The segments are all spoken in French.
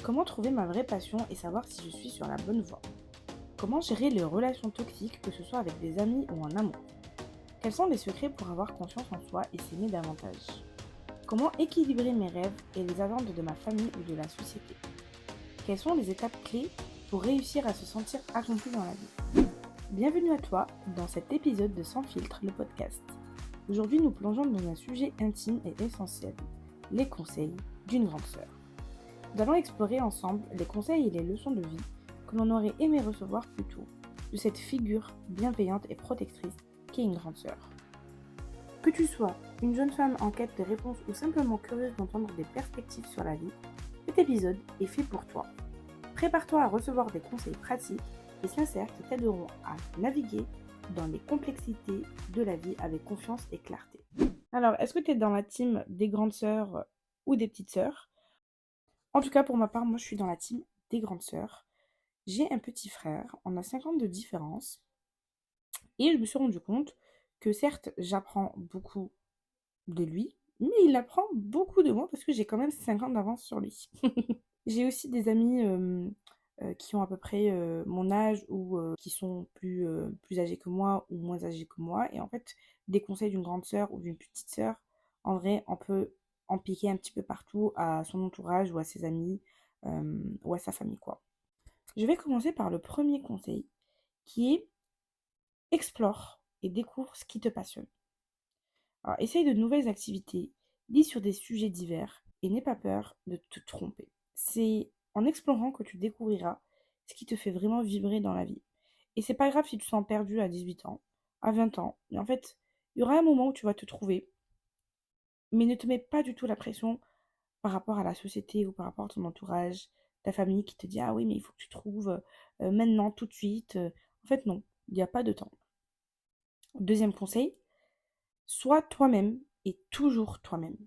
Comment trouver ma vraie passion et savoir si je suis sur la bonne voie? Comment gérer les relations toxiques, que ce soit avec des amis ou en amour? Quels sont les secrets pour avoir confiance en soi et s'aimer davantage? Comment équilibrer mes rêves et les attentes de ma famille ou de la société? Quelles sont les étapes clés pour réussir à se sentir accompli dans la vie? Bienvenue à toi dans cet épisode de Sans filtre, le podcast. Aujourd'hui, nous plongeons dans un sujet intime et essentiel, les conseils d'une grande sœur. Nous allons explorer ensemble les conseils et les leçons de vie que l'on aurait aimé recevoir plus tôt de cette figure bienveillante et protectrice qu'est une grande sœur. Que tu sois une jeune femme en quête de réponses ou simplement curieuse d'entendre des perspectives sur la vie, cet épisode est fait pour toi. Prépare-toi à recevoir des conseils pratiques et sincères qui t'aideront à naviguer dans les complexités de la vie avec confiance et clarté. Alors, est-ce que tu es dans la team des grandes sœurs ou des petites sœurs? En tout cas, pour ma part, moi, je suis dans la team des grandes sœurs. J'ai un petit frère, on a 5 ans de différence. Et je me suis rendu compte que certes, j'apprends beaucoup de lui, mais il apprend beaucoup de moi parce que j'ai quand même 5 ans d'avance sur lui. J'ai aussi des amis qui ont à peu près mon âge ou qui sont plus âgés que moi ou moins âgés que moi. Et en fait, des conseils d'une grande sœur ou d'une petite sœur, en vrai, on peut en piquer un petit peu partout à son entourage ou à ses amis ou à sa famille, quoi. Je vais commencer par le premier conseil qui est explore et découvre ce qui te passionne. Alors, essaye de nouvelles activités, lis sur des sujets divers et n'aie pas peur de te tromper. C'est en explorant que tu découvriras ce qui te fait vraiment vibrer dans la vie. Et c'est pas grave si tu te sens perdu à 18 ans, à 20 ans, mais en fait, il y aura un moment où tu vas te trouver, mais ne te mets pas du tout la pression par rapport à la société ou par rapport à ton entourage, ta famille qui te dit ah oui, mais il faut que tu trouves maintenant, tout de suite. En fait, non, il n'y a pas de temps. Deuxième conseil, sois toi-même et toujours toi-même.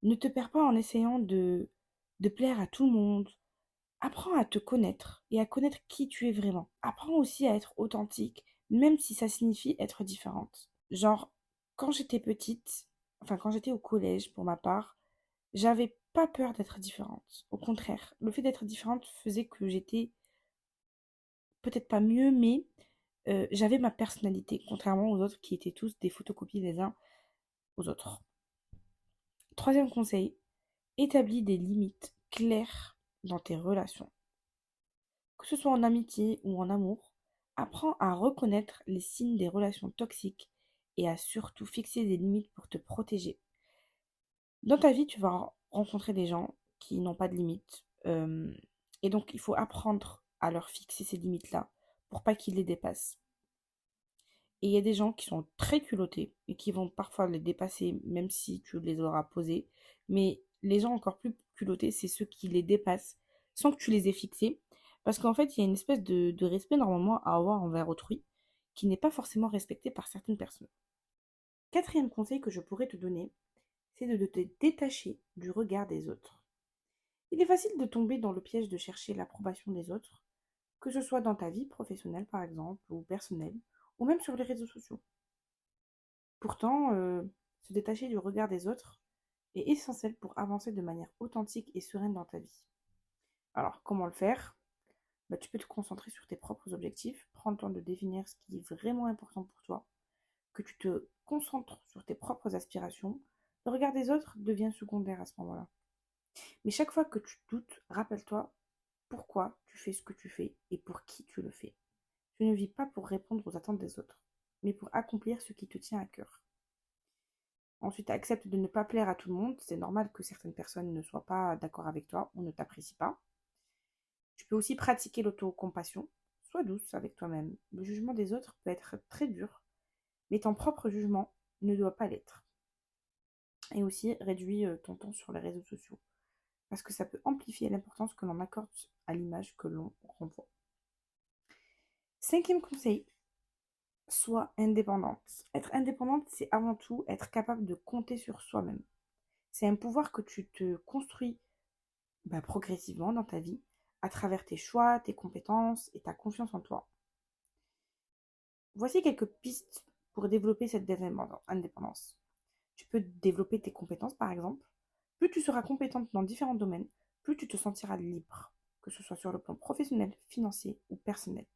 Ne te perds pas en essayant de plaire à tout le monde. Apprends à te connaître et à connaître qui tu es vraiment. Apprends aussi à être authentique, même si ça signifie être différente. Genre, quand j'étais petite, enfin quand j'étais au collège pour ma part, j'avais pas peur d'être différente. Au contraire, le fait d'être différente faisait que j'étais peut-être pas mieux, mais j'avais ma personnalité, contrairement aux autres qui étaient tous des photocopies les uns aux autres. Troisième conseil, établis des limites claires dans tes relations. Que ce soit en amitié ou en amour, apprends à reconnaître les signes des relations toxiques et à surtout fixer des limites pour te protéger. Dans ta vie, tu vas rencontrer des gens qui n'ont pas de limites. Et donc, il faut apprendre à leur fixer ces limites-là pour pas qu'ils les dépassent. Et il y a des gens qui sont très culottés et qui vont parfois les dépasser même si tu les auras posés. Mais les gens encore plus culottés, c'est ceux qui les dépassent sans que tu les aies fixés. Parce qu'en fait, il y a une espèce de respect normalement à avoir envers autrui qui n'est pas forcément respecté par certaines personnes. Quatrième conseil que je pourrais te donner, c'est de te détacher du regard des autres. Il est facile de tomber dans le piège de chercher l'approbation des autres, que ce soit dans ta vie professionnelle par exemple, ou personnelle, ou même sur les réseaux sociaux. Pourtant, se détacher du regard des autres est essentiel pour avancer de manière authentique et sereine dans ta vie. Alors, comment le faire? Bah, tu peux te concentrer sur tes propres objectifs, prends le temps de définir ce qui est vraiment important pour toi, que tu te concentres sur tes propres aspirations. Le regard des autres devient secondaire à ce moment-là. Mais chaque fois que tu doutes, rappelle-toi pourquoi tu fais ce que tu fais et pour qui tu le fais. Tu ne vis pas pour répondre aux attentes des autres, mais pour accomplir ce qui te tient à cœur. Ensuite, accepte de ne pas plaire à tout le monde. C'est normal que certaines personnes ne soient pas d'accord avec toi ou ne t'apprécient pas. Tu peux aussi pratiquer l'autocompassion. Sois douce avec toi-même. Le jugement des autres peut être très dur, mais ton propre jugement ne doit pas l'être. Et aussi, réduis ton temps sur les réseaux sociaux, parce que ça peut amplifier l'importance que l'on accorde à l'image que l'on renvoie. Cinquième conseil, sois indépendante. Être indépendante, c'est avant tout être capable de compter sur soi-même. C'est un pouvoir que tu te construis progressivement dans ta vie à travers tes choix, tes compétences et ta confiance en toi. Voici quelques pistes pour développer cette indépendance. Tu peux développer tes compétences par exemple. Plus tu seras compétente dans différents domaines, plus tu te sentiras libre, que ce soit sur le plan professionnel, financier ou personnel.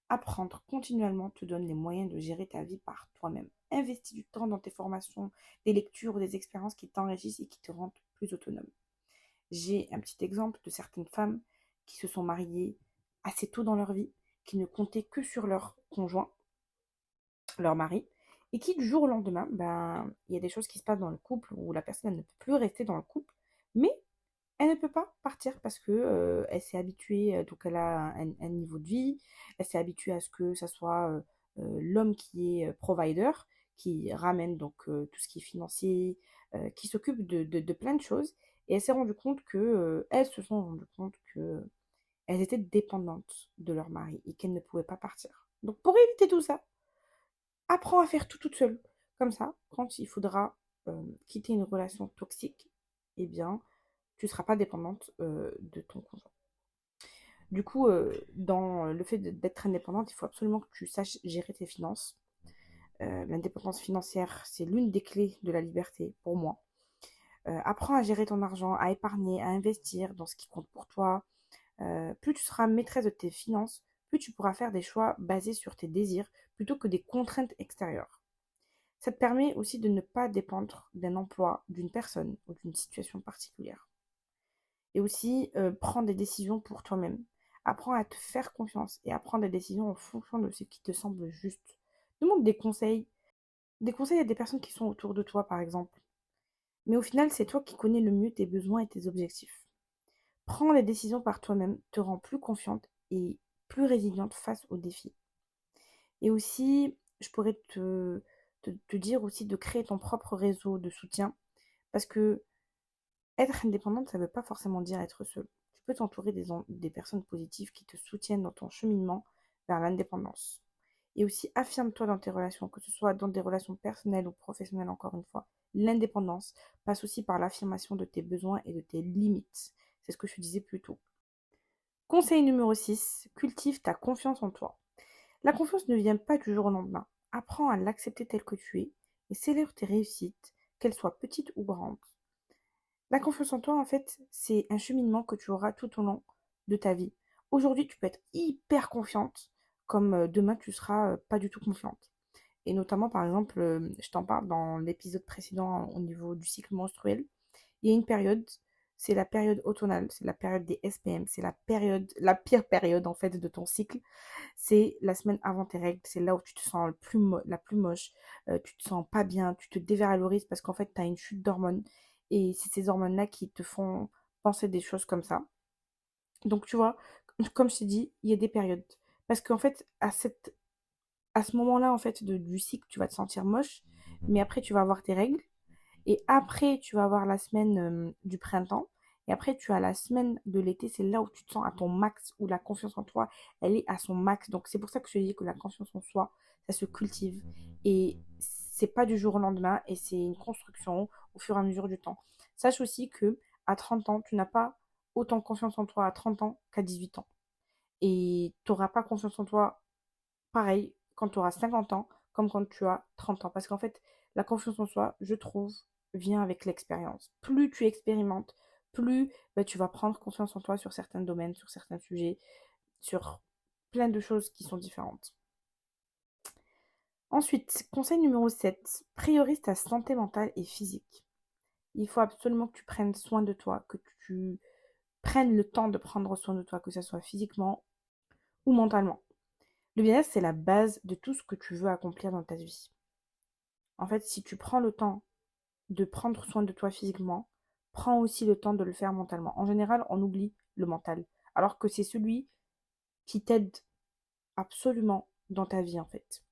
Apprendre continuellement te donne les moyens de gérer ta vie par toi-même. Investis du temps dans tes formations, des lectures ou des expériences qui t'enrichissent et qui te rendent plus autonome. J'ai un petit exemple de certaines femmes qui se sont mariées assez tôt dans leur vie, qui ne comptaient que sur leur conjoint, leur mari, et qui du jour au lendemain, ben, il y a des choses qui se passent dans le couple où la personne elle ne peut plus rester dans le couple, mais elle ne peut pas partir parce que elle s'est habituée, donc elle a un niveau de vie, elle s'est habituée à ce que ça soit l'homme qui est provider, qui ramène donc tout ce qui est financier, qui s'occupe de plein de choses. Et elle s'est rendue compte que, elles se sont rendues compte que elles étaient dépendantes de leur mari et qu'elles ne pouvaient pas partir. Donc pour éviter tout ça, apprends à faire tout toute seule. Comme ça, quand il faudra quitter une relation toxique, eh bien, tu ne seras pas dépendante de ton conjoint. Du coup, dans le fait d'être indépendante, il faut absolument que tu saches gérer tes finances. L'indépendance financière, c'est l'une des clés de la liberté pour moi. Apprends à gérer ton argent, à épargner, à investir dans ce qui compte pour toi. Plus tu seras maîtresse de tes finances, plus tu pourras faire des choix basés sur tes désirs plutôt que des contraintes extérieures. Ça te permet aussi de ne pas dépendre d'un emploi, d'une personne ou d'une situation particulière. Et aussi, prends des décisions pour toi-même. Apprends à te faire confiance et à prendre des décisions en fonction de ce qui te semble juste. Demande des conseils. Des conseils à des personnes qui sont autour de toi, par exemple. Mais au final, c'est toi qui connais le mieux tes besoins et tes objectifs. Prends les décisions par toi-même te rend plus confiante et plus résiliente face aux défis. Et aussi, je pourrais te dire aussi de créer ton propre réseau de soutien parce que être indépendante, ça ne veut pas forcément dire être seule. Tu peux t'entourer des personnes positives qui te soutiennent dans ton cheminement vers l'indépendance. Et aussi, affirme-toi dans tes relations, que ce soit dans des relations personnelles ou professionnelles, encore une fois. L'indépendance passe aussi par l'affirmation de tes besoins et de tes limites. C'est ce que je te disais plus tôt. Conseil numéro 6, cultive ta confiance en toi. La confiance ne vient pas du jour au lendemain. Apprends à l'accepter tel que tu es et célèbre tes réussites, qu'elles soient petites ou grandes. La confiance en toi, en fait, c'est un cheminement que tu auras tout au long de ta vie. Aujourd'hui, tu peux être hyper confiante, comme demain, tu seras pas du tout confiante. Et notamment, par exemple, je t'en parle dans l'épisode précédent au niveau du cycle menstruel. Il y a une période, c'est la période automnale, c'est la période des SPM, c'est la période, la pire période en fait de ton cycle. C'est la semaine avant tes règles, c'est là où tu te sens la plus moche, tu te sens pas bien, tu te dévalorises parce qu'en fait tu as une chute d'hormones et c'est ces hormones-là qui te font penser des choses comme ça. Donc tu vois, comme je t'ai dit, il y a des périodes. Parce qu'en fait, à ce moment-là en fait du cycle, tu vas te sentir moche, mais après tu vas avoir tes règles et après, tu vas avoir la semaine du printemps. Et après, tu as la semaine de l'été. C'est là où tu te sens à ton max, où la confiance en toi, elle est à son max. Donc, c'est pour ça que je te dis que la confiance en soi, ça se cultive. Et c'est pas du jour au lendemain. Et c'est une construction au fur et à mesure du temps. Sache aussi que à 30 ans, tu n'as pas autant confiance en toi à 30 ans qu'à 18 ans. Et tu n'auras pas confiance en toi pareil quand tu auras 50 ans comme quand tu as 30 ans. Parce qu'en fait, la confiance en soi, je trouve, vient avec l'expérience. Plus tu expérimentes, plus bah, tu vas prendre confiance en toi sur certains domaines, sur certains sujets, sur plein de choses qui sont différentes. Ensuite, conseil numéro 7, priorise ta santé mentale et physique. Il faut absolument que tu prennes soin de toi, que tu prennes le temps de prendre soin de toi, que ce soit physiquement ou mentalement. Le bien-être, c'est la base de tout ce que tu veux accomplir dans ta vie. En fait, si tu prends le temps de prendre soin de toi physiquement, prends aussi le temps de le faire mentalement. En général, on oublie le mental, alors que c'est celui qui t'aide absolument dans ta vie en fait.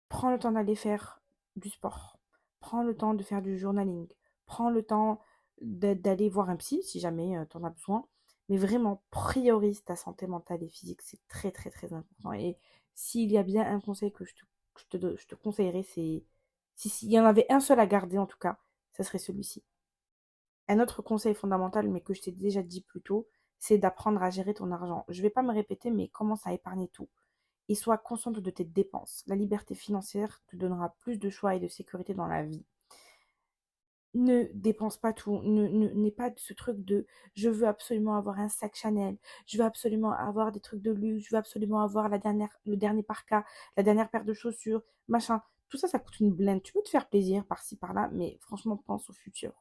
Prends le temps d'aller faire du sport, prends le temps de faire du journaling, prends le temps d'aller voir un psy si jamais tu en as besoin, mais vraiment priorise ta santé mentale et physique, c'est très très très important. Et s'il y a bien un conseil que je te conseillerais, c'est s'il y en avait un seul à garder en tout cas, ça serait celui-ci. Un autre conseil fondamental, mais que je t'ai déjà dit plus tôt, c'est d'apprendre à gérer ton argent. Je ne vais pas me répéter, mais commence à épargner tout. Et sois consciente de tes dépenses. La liberté financière te donnera plus de choix et de sécurité dans la vie. Ne dépense pas tout, n'aie pas ce truc de je veux absolument avoir un sac Chanel, je veux absolument avoir des trucs de luxe, je veux absolument avoir le dernier parka, la dernière paire de chaussures, machin. Tout ça, ça coûte une blinde. Tu peux te faire plaisir par-ci, par-là, mais franchement, pense au futur.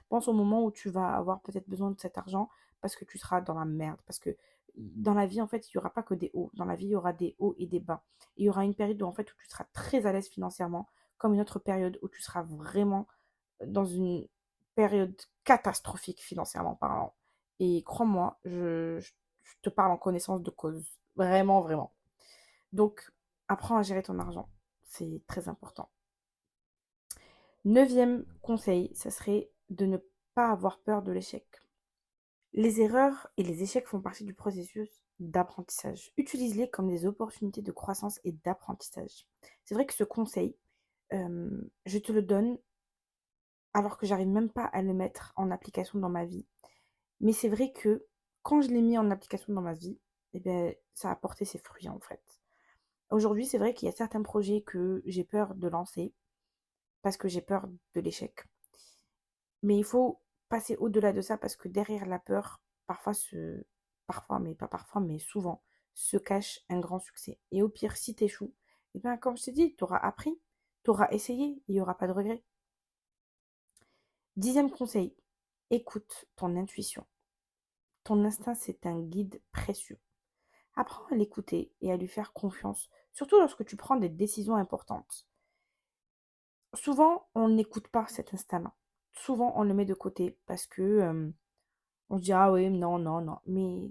Pense au moment où tu vas avoir peut-être besoin de cet argent parce que tu seras dans la merde. Parce que dans la vie, en fait, il n'y aura pas que des hauts. Dans la vie, il y aura des hauts et des bas. Il y aura une période où, en fait, où tu seras très à l'aise financièrement, comme une autre période où tu seras vraiment dans une période catastrophique financièrement parlant. Et crois-moi, je te parle en connaissance de cause. Vraiment, vraiment. Donc, apprends à gérer ton argent. C'est très important. Neuvième conseil, ça serait de ne pas avoir peur de l'échec. Les erreurs et les échecs font partie du processus d'apprentissage. Utilise-les comme des opportunités de croissance et d'apprentissage. C'est vrai que ce conseil, je te le donne alors que j'arrive même pas à le mettre en application dans ma vie. Mais c'est vrai que quand je l'ai mis en application dans ma vie, eh bien, ça a porté ses fruits en fait. Aujourd'hui, c'est vrai qu'il y a certains projets que j'ai peur de lancer parce que j'ai peur de l'échec. Mais il faut passer au-delà de ça parce que derrière la peur, parfois, mais pas parfois, mais souvent, se cache un grand succès. Et au pire, si t'échoues, eh bien, comme je t'ai dit, tu auras appris, tu auras essayé, il n'y aura pas de regret. 10e conseil, écoute ton intuition. Ton instinct, c'est un guide précieux. Apprends à l'écouter et à lui faire confiance, surtout lorsque tu prends des décisions importantes. Souvent, on n'écoute pas cet instinct-là. Souvent, on le met de côté parce que on se dit ah oui, non, non, non. Mais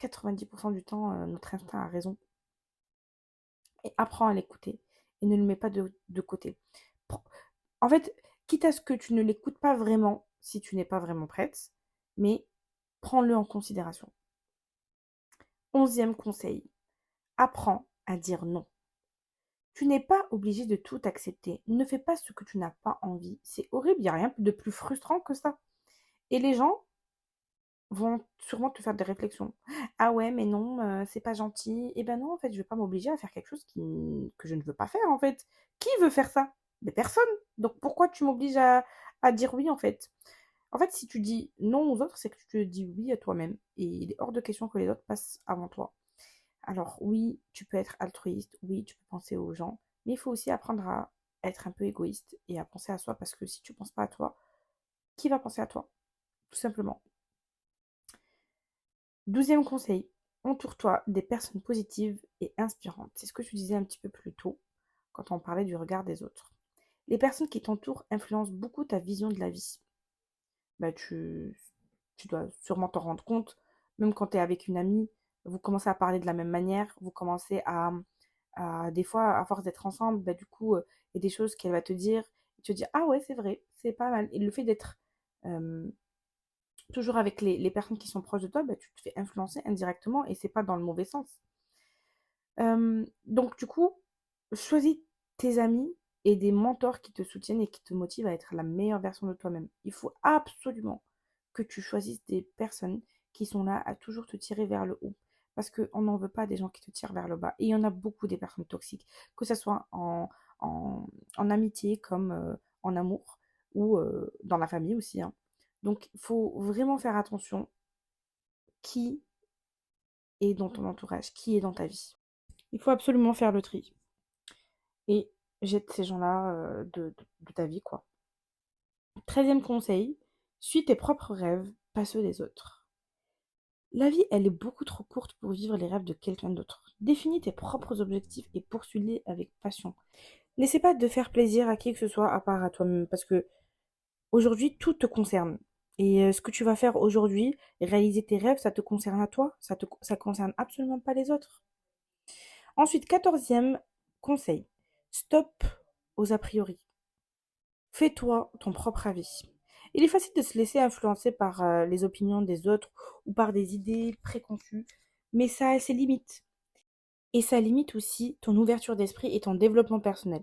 90% du temps, notre instinct a raison. Et apprends à l'écouter et ne le mets pas de côté. En fait, quitte à ce que tu ne l'écoutes pas vraiment si tu n'es pas vraiment prête, mais prends-le en considération. 11e conseil, apprends à dire non. Tu n'es pas obligé de tout accepter. Ne fais pas ce que tu n'as pas envie. C'est horrible, il n'y a rien de plus frustrant que ça. Et les gens vont sûrement te faire des réflexions. Ah ouais, mais non, c'est pas gentil. Eh ben non, en fait, je vais pas m'obliger à faire quelque chose que je ne veux pas faire, en fait. Qui veut faire ça? Mais personne. Donc pourquoi tu m'obliges à dire oui, en fait? En fait, si tu dis non aux autres, c'est que tu te dis oui à toi-même. Et il est hors de question que les autres passent avant toi. Alors oui, tu peux être altruiste, oui, tu peux penser aux gens, mais il faut aussi apprendre à être un peu égoïste et à penser à soi parce que si tu ne penses pas à toi, qui va penser à toi? Tout simplement. 12e conseil, entoure-toi des personnes positives et inspirantes. C'est ce que tu disais un petit peu plus tôt quand on parlait du regard des autres. Les personnes qui t'entourent influencent beaucoup ta vision de la vie. Bah, tu dois sûrement t'en rendre compte, même quand tu es avec une amie, vous commencez à parler de la même manière, vous commencez des fois, à force d'être ensemble, bah, du coup, il y a des choses qu'elle va te dire, et tu te dis, ah ouais, c'est vrai, c'est pas mal. Et le fait d'être euh, toujours avec les personnes qui sont proches de toi, bah, tu te fais influencer indirectement, et c'est pas dans le mauvais sens. Donc, du coup, choisis tes amis et des mentors qui te soutiennent et qui te motivent à être la meilleure version de toi-même. Il faut absolument que tu choisisses des personnes qui sont là à toujours te tirer vers le haut. Parce qu'on n'en veut pas des gens qui te tirent vers le bas. Et il y en a beaucoup des personnes toxiques, que ce soit en amitié comme en amour ou dans la famille aussi, hein. Donc, il faut vraiment faire attention qui est dans ton entourage, qui est dans ta vie. Il faut absolument faire le tri. Et jette ces gens-là de ta vie, quoi. 13e conseil, suis tes propres rêves, pas ceux des autres. La vie, elle est beaucoup trop courte pour vivre les rêves de quelqu'un d'autre. Définis tes propres objectifs et poursuis-les avec passion. N'essaie pas de faire plaisir à qui que ce soit à part à toi-même, parce que aujourd'hui, tout te concerne. Et ce que tu vas faire aujourd'hui, réaliser tes rêves, ça te concerne à toi, ça concerne absolument pas les autres. Ensuite, 14e conseil, stop aux a priori. Fais-toi ton propre avis. Il est facile de se laisser influencer par les opinions des autres ou par des idées préconçues, mais ça a ses limites. Et ça limite aussi ton ouverture d'esprit et ton développement personnel.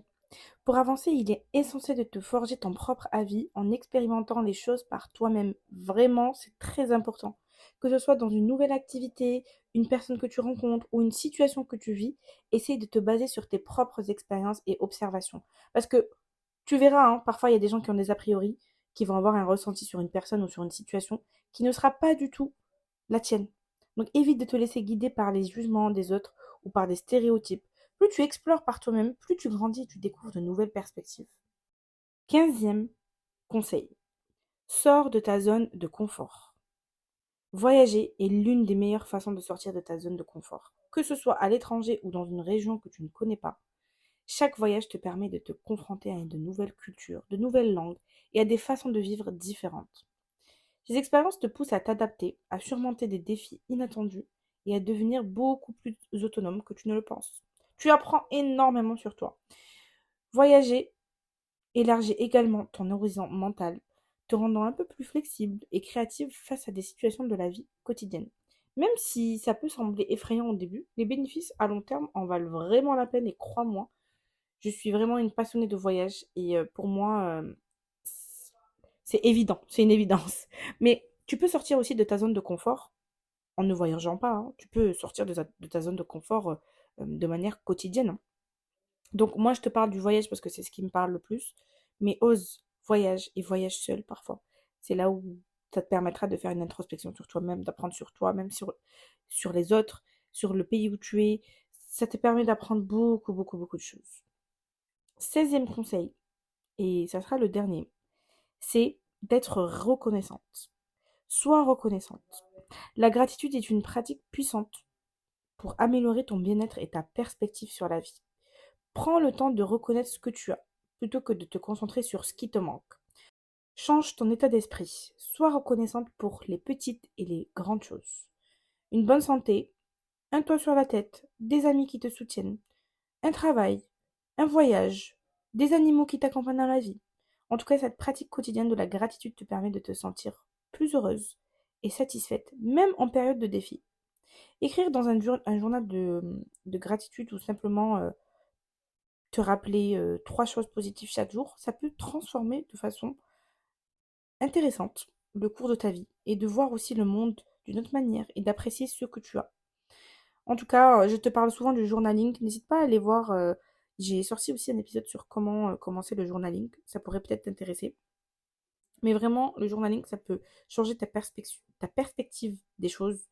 Pour avancer, il est essentiel de te forger ton propre avis en expérimentant les choses par toi-même. Vraiment, c'est très important. Que ce soit dans une nouvelle activité, une personne que tu rencontres ou une situation que tu vis, essaye de te baser sur tes propres expériences et observations. Parce que tu verras, hein, parfois il y a des gens qui ont des a priori. qui vont avoir un ressenti sur une personne ou sur une situation qui ne sera pas du tout la tienne. Donc évite de te laisser guider par les jugements des autres ou par des stéréotypes. Plus tu explores par toi-même, plus tu grandis et tu découvres de nouvelles perspectives. 15e conseil. Sors de ta zone de confort. Voyager est l'une des meilleures façons de sortir de ta zone de confort. Que ce soit à l'étranger ou dans une région que tu ne connais pas, chaque voyage te permet de te confronter à de nouvelles cultures, de nouvelles langues et à des façons de vivre différentes. Ces expériences te poussent à t'adapter, à surmonter des défis inattendus et à devenir beaucoup plus autonome que tu ne le penses. Tu apprends énormément sur toi. Voyager élargit également ton horizon mental, te rendant un peu plus flexible et créative face à des situations de la vie quotidienne. Même si ça peut sembler effrayant au début, les bénéfices à long terme en valent vraiment la peine et crois-moi, je suis vraiment une passionnée de voyage et pour moi, c'est évident, c'est une évidence. Mais tu peux sortir aussi de ta zone de confort en ne voyageant pas, hein. Tu peux sortir de ta zone de confort de manière quotidienne, hein. Donc moi, je te parle du voyage parce que c'est ce qui me parle le plus. Mais ose, voyage et voyage seul parfois. C'est là où ça te permettra de faire une introspection sur toi-même, d'apprendre sur toi, même sur les autres, sur le pays où tu es. Ça te permet d'apprendre beaucoup, beaucoup, beaucoup de choses. 16e conseil, et ça sera le dernier, c'est d'être reconnaissante. Sois reconnaissante. La gratitude est une pratique puissante pour améliorer ton bien-être et ta perspective sur la vie. Prends le temps de reconnaître ce que tu as, plutôt que de te concentrer sur ce qui te manque. Change ton état d'esprit. Sois reconnaissante pour les petites et les grandes choses. Une bonne santé, un toit sur la tête, des amis qui te soutiennent, un travail, un voyage, des animaux qui t'accompagnent dans la vie. En tout cas, cette pratique quotidienne de la gratitude te permet de te sentir plus heureuse et satisfaite, même en période de défi. Écrire dans un journal de gratitude ou simplement te rappeler 3 choses positives chaque jour, ça peut transformer de façon intéressante le cours de ta vie et de voir aussi le monde d'une autre manière et d'apprécier ce que tu as. En tout cas, je te parle souvent du journaling. N'hésite pas à aller voir. J'ai sorti aussi un épisode sur comment commencer le journaling. Ça pourrait peut-être t'intéresser. Mais vraiment, le journaling, ça peut changer ta perspective des choses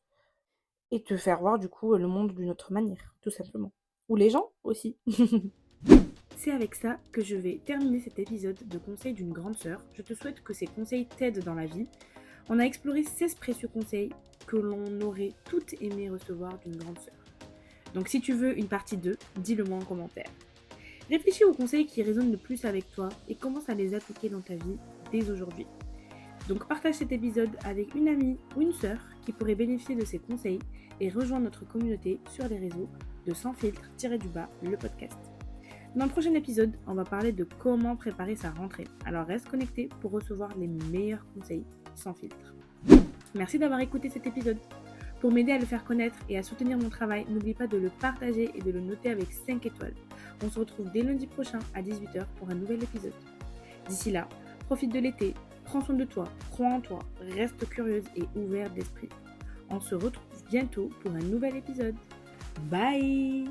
et te faire voir du coup le monde d'une autre manière, tout simplement. Ou les gens aussi. C'est avec ça que je vais terminer cet épisode de Conseils d'une grande sœur. Je te souhaite que ces conseils t'aident dans la vie. On a exploré 16 précieux conseils que l'on aurait toutes aimé recevoir d'une grande sœur. Donc si tu veux une partie 2, dis-le moi en commentaire. Réfléchis aux conseils qui résonnent le plus avec toi et commence à les appliquer dans ta vie dès aujourd'hui. Donc partage cet épisode avec une amie ou une sœur qui pourrait bénéficier de ces conseils et rejoins notre communauté sur les réseaux de Sans filtre-du-bas, le podcast. Dans le prochain épisode, on va parler de comment préparer sa rentrée. Alors reste connecté pour recevoir les meilleurs conseils sans filtre. Merci d'avoir écouté cet épisode. Pour m'aider à le faire connaître et à soutenir mon travail, n'oublie pas de le partager et de le noter avec 5 étoiles. On se retrouve dès lundi prochain à 18h pour un nouvel épisode. D'ici là, profite de l'été, prends soin de toi, crois en toi, reste curieuse et ouverte d'esprit. On se retrouve bientôt pour un nouvel épisode. Bye!